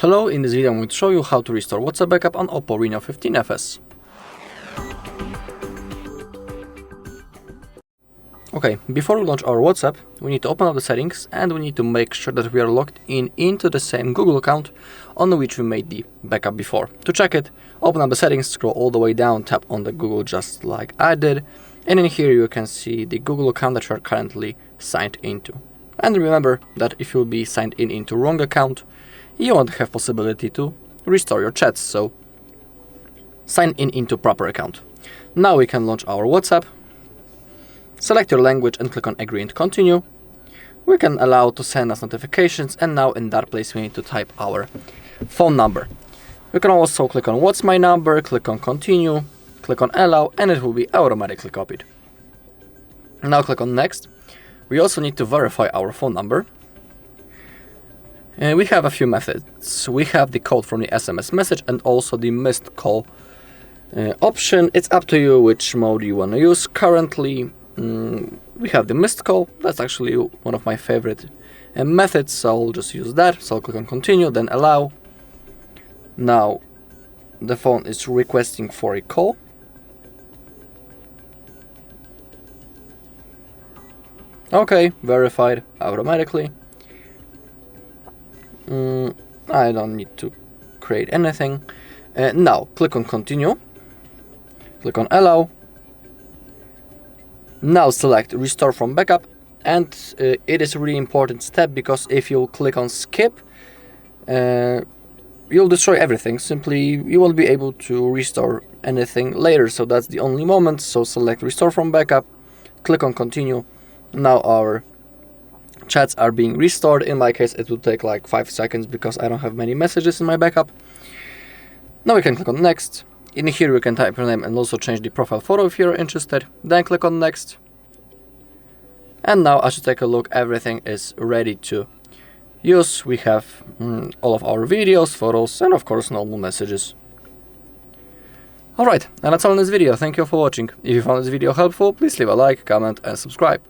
Hello, in this video I'm going to show you how to restore WhatsApp backup on OPPO Reno15 FS. Okay, before we launch our WhatsApp, we need to open up the settings and we need to make sure that we are logged in into the same Google account on which we made the backup before. To check it, open up the settings, scroll all the way down, tap on the Google just like I did, and in here you can see the Google account that you are currently signed into. And remember that if you'll be signed in into wrong account, you won't have possibility to restore your chats, so sign in into proper account. Now we can launch our WhatsApp. Select your language and click on agree and continue. We can allow to send us notifications, and now in that place we need to type our phone number. We can also click on what's my number, click on continue, click on allow, and it will be automatically copied. Now click on next. We also need to verify our phone number. We have a few methods. We have the code from the SMS message and also the missed call option. It's up to you which mode you want to use. Currently, we have the missed call. That's actually one of my favorite methods, so I'll just use that. So I'll click on continue, then allow. Now, the phone is requesting for a call. Okay, verified automatically. I don't need to create anything. Now click on continue, click on allow. Now select restore from backup, and it is a really important step, because if you click on skip, you'll destroy everything. Simply you won't be able to restore anything later, so that's the only moment. So select restore from backup, click on continue. Now our chats are being restored. In my case it will take like 5 seconds because I don't have many messages in my backup. Now we can click on next. In here we can type your name and also change the profile photo if you're interested. Then click on next. And now as you take a look, everything is ready to use. We have all of our videos, photos, and of course normal messages. Alright, and that's all in this video. Thank you for watching. If you found this video helpful, please leave a like, comment and subscribe.